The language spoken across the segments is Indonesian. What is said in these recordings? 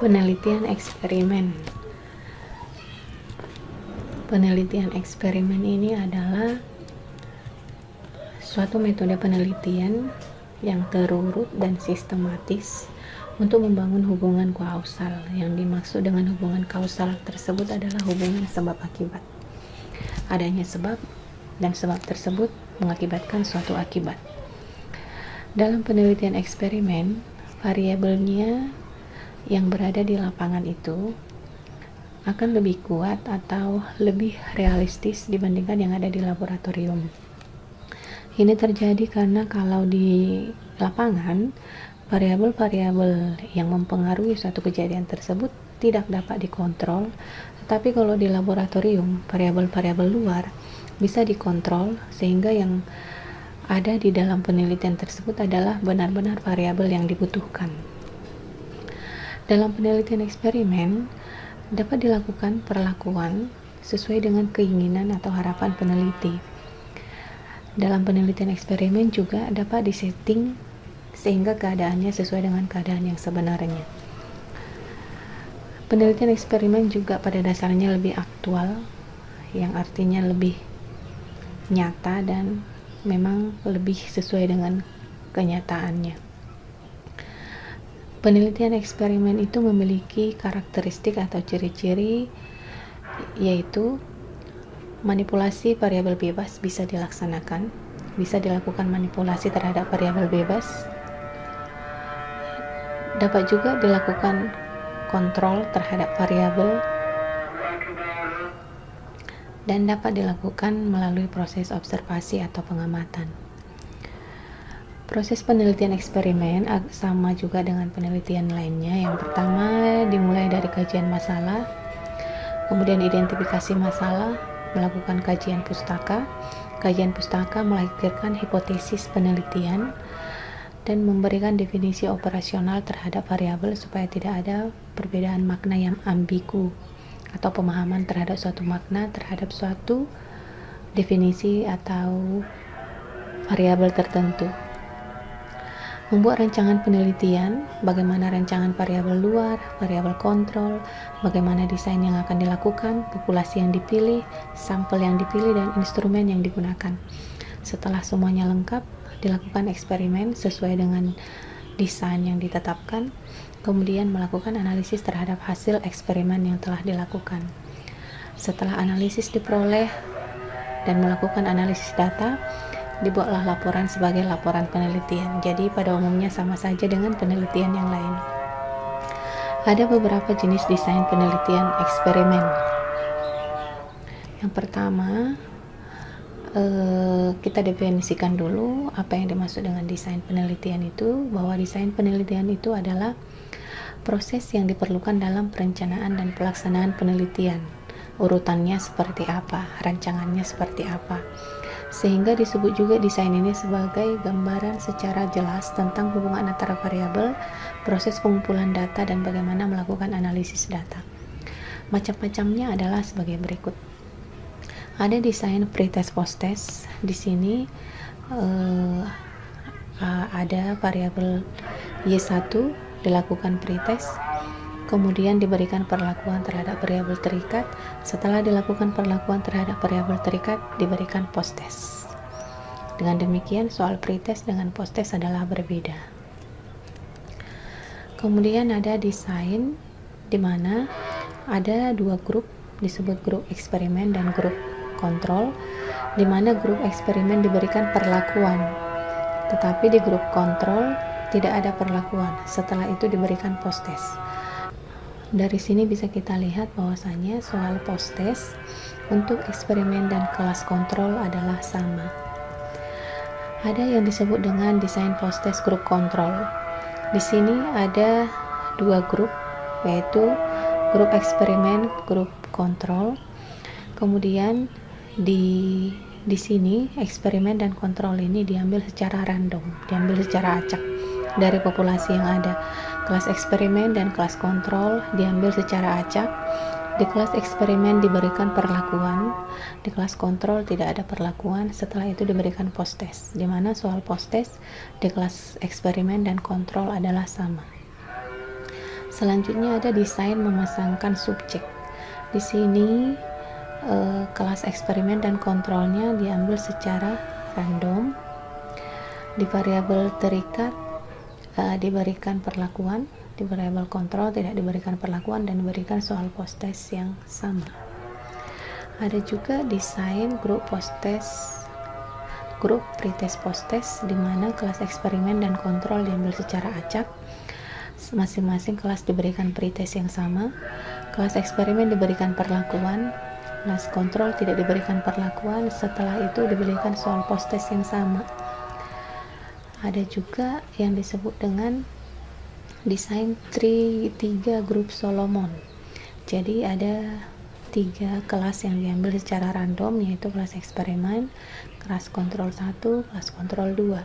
Penelitian eksperimen. Penelitian eksperimen ini adalah suatu metode penelitian yang terurut dan sistematis untuk membangun hubungan kausal. Yang dimaksud dengan hubungan kausal tersebut adalah hubungan sebab akibat. Adanya sebab dan sebab tersebut mengakibatkan suatu akibat. Dalam penelitian eksperimen, variabelnya yang berada di lapangan itu akan lebih kuat atau lebih realistis dibandingkan yang ada di laboratorium. Ini terjadi karena kalau di lapangan, variabel-variabel yang mempengaruhi suatu kejadian tersebut tidak dapat dikontrol, tetapi kalau di laboratorium, variabel-variabel luar bisa dikontrol sehingga yang ada di dalam penelitian tersebut adalah benar-benar variabel yang dibutuhkan. Dalam penelitian eksperimen, dapat dilakukan perlakuan sesuai dengan keinginan atau harapan peneliti. Dalam penelitian eksperimen juga dapat disetting sehingga keadaannya sesuai dengan keadaan yang sebenarnya. Penelitian eksperimen juga pada dasarnya lebih aktual, yang artinya lebih nyata dan memang lebih sesuai dengan kenyataannya. Penelitian eksperimen itu memiliki karakteristik atau ciri-ciri, yaitu manipulasi variabel bebas bisa dilaksanakan, bisa dilakukan manipulasi terhadap variabel bebas, dapat juga dilakukan kontrol terhadap variabel, dan dapat dilakukan melalui proses observasi atau pengamatan. Proses penelitian eksperimen sama juga dengan penelitian lainnya. Yang pertama dimulai dari kajian masalah, kemudian identifikasi masalah, melakukan kajian pustaka. Kajian pustaka melahirkan hipotesis penelitian dan memberikan definisi operasional terhadap variabel supaya tidak ada perbedaan makna yang ambigu atau pemahaman terhadap suatu makna terhadap suatu definisi atau variabel tertentu. Membuat rancangan penelitian, bagaimana rancangan variabel luar, variabel kontrol, bagaimana desain yang akan dilakukan, populasi yang dipilih, sampel yang dipilih, dan instrumen yang digunakan. Setelah semuanya lengkap, dilakukan eksperimen sesuai dengan desain yang ditetapkan, kemudian melakukan analisis terhadap hasil eksperimen yang telah dilakukan. Setelah analisis diperoleh dan melakukan analisis data, dibuatlah laporan sebagai laporan penelitian. Jadi pada umumnya sama saja dengan penelitian yang lain. Ada beberapa jenis desain penelitian eksperimen. Yang pertama, kita definisikan dulu apa yang dimaksud dengan desain penelitian itu, bahwa desain penelitian itu adalah proses yang diperlukan dalam perencanaan dan pelaksanaan penelitian. Urutannya seperti apa, rancangannya seperti apa, sehingga disebut juga desain ini sebagai gambaran secara jelas tentang hubungan antara variabel, proses pengumpulan data, dan bagaimana melakukan analisis data. Macam-macamnya adalah sebagai berikut. Ada desain pretest posttest. Di sini ada variabel Y1 dilakukan pretest, kemudian diberikan perlakuan terhadap variabel terikat. Setelah dilakukan perlakuan terhadap variabel terikat, diberikan posttest. Dengan demikian, soal pretest dengan posttest adalah berbeda. Kemudian ada desain di mana ada dua grup, disebut grup eksperimen dan grup kontrol, di mana grup eksperimen diberikan perlakuan, tetapi di grup kontrol tidak ada perlakuan. Setelah itu diberikan posttest. Dari sini bisa kita lihat bahwasanya soal posttest untuk eksperimen dan kelas kontrol adalah sama. Ada yang disebut dengan desain posttest grup kontrol. Di sini ada dua grup, yaitu grup eksperimen, grup kontrol. Kemudian di sini eksperimen dan kontrol ini diambil secara random, diambil secara acak dari populasi yang ada. Kelas eksperimen dan kelas kontrol diambil secara acak. Di kelas eksperimen diberikan perlakuan, di kelas kontrol tidak ada perlakuan. Setelah itu diberikan posttest, di mana soal posttest di kelas eksperimen dan kontrol adalah sama. Selanjutnya ada desain memasangkan subjek. Di sini kelas eksperimen dan kontrolnya diambil secara random. Di variabel terikat diberikan perlakuan, di variabel kontrol tidak diberikan perlakuan dan diberikan soal post-test yang sama. Ada juga desain grup post-test, grup pretest post-test, di mana kelas eksperimen dan kontrol diambil secara acak. Masing-masing kelas diberikan pretest yang sama. Kelas eksperimen diberikan perlakuan, kelas kontrol tidak diberikan perlakuan. Setelah itu diberikan soal post-test yang sama. Ada juga yang disebut dengan desain 3 grup Solomon. Jadi ada 3 kelas yang diambil secara random, yaitu kelas eksperimen, kelas kontrol 1, kelas kontrol 2.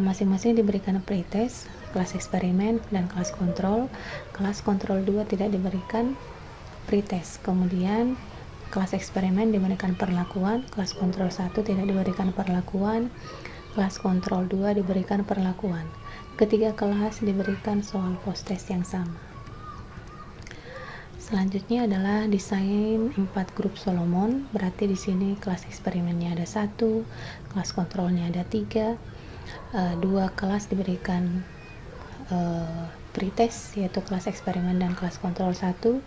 Masing-masing diberikan pretest, kelas eksperimen dan kelas kontrol. Kelas kontrol 2 tidak diberikan pretest. Kemudian kelas eksperimen diberikan perlakuan, kelas kontrol 1 tidak diberikan perlakuan, kelas kontrol 2 diberikan perlakuan. Ketiga kelas diberikan soal post-test yang sama. Selanjutnya adalah desain 4 grup Solomon. Berarti di sini kelas eksperimennya ada 1, kelas kontrolnya ada 3, 2 kelas diberikan pretest, yaitu kelas eksperimen dan kelas kontrol 1.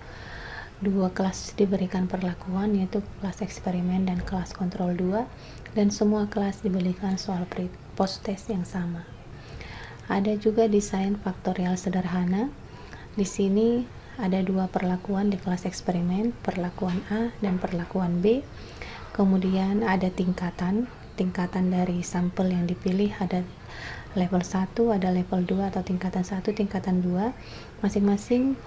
2 kelas diberikan perlakuan, yaitu kelas eksperimen dan kelas kontrol 2, dan semua kelas diberikan soal post-test yang sama. Ada juga desain faktorial sederhana. Di sini ada 2 perlakuan di kelas eksperimen, perlakuan A dan perlakuan B. Kemudian ada tingkatan dari sampel yang dipilih, ada level 1, ada level 2 atau tingkatan 1, tingkatan 2. Masing-masing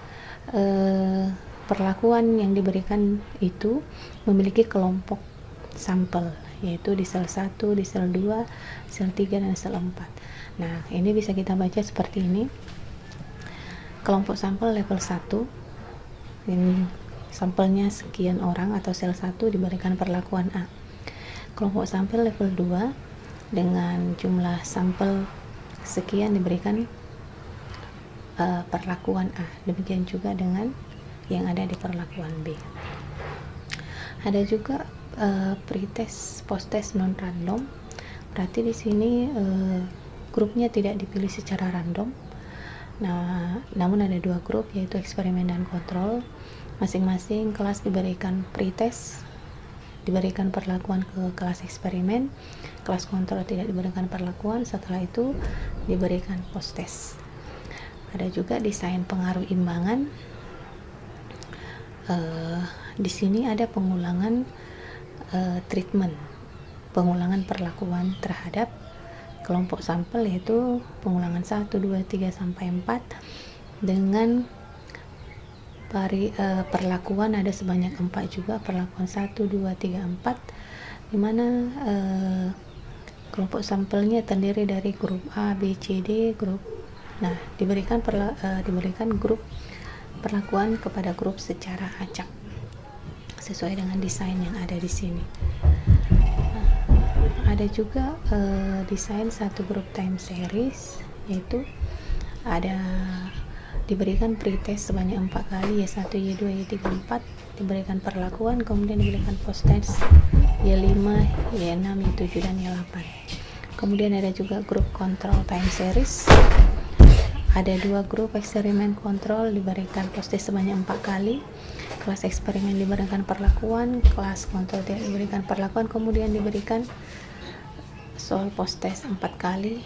perlakuan yang diberikan itu memiliki kelompok sampel, yaitu di sel 1, di sel 2, sel 3, dan sel 4. Nah, ini bisa kita baca seperti ini. Kelompok sampel level 1, ini sampelnya sekian orang atau sel 1 diberikan perlakuan A. Kelompok sampel level 2 dengan jumlah sampel sekian diberikan perlakuan A. Demikian juga dengan yang ada di perlakuan B. Ada juga pretest, post-test non random. Berarti di sini grupnya tidak dipilih secara random. Nah, namun ada 2 grup, yaitu eksperimen dan kontrol. Masing-masing kelas diberikan pretest, diberikan perlakuan ke kelas eksperimen, kelas kontrol tidak diberikan perlakuan. Setelah itu diberikan post-test. Ada juga desain pengaruh imbangan. Di sini ada pengulangan treatment, pengulangan perlakuan terhadap kelompok sampel, yaitu pengulangan 1, 2, 3 sampai 4 dengan perlakuan ada sebanyak 4 juga, perlakuan 1, 2, 3, 4, di mana kelompok sampelnya terdiri dari grup A, B, C, D, grup. Nah, diberikan grup perlakuan kepada grup secara acak sesuai dengan desain yang ada di sini. Ada juga desain 1 grup time series, yaitu ada diberikan pretest sebanyak 4 kali, Y1, Y2, Y3, 4, diberikan perlakuan, kemudian diberikan post-test Y5, Y6, Y7, dan Y8. Kemudian ada juga grup control time series. Ada 2 grup eksperimen kontrol, diberikan post-test sebanyak 4 kali. Kelas eksperimen diberikan perlakuan, kelas kontrol tidak diberikan perlakuan, kemudian diberikan soal post-test 4 kali.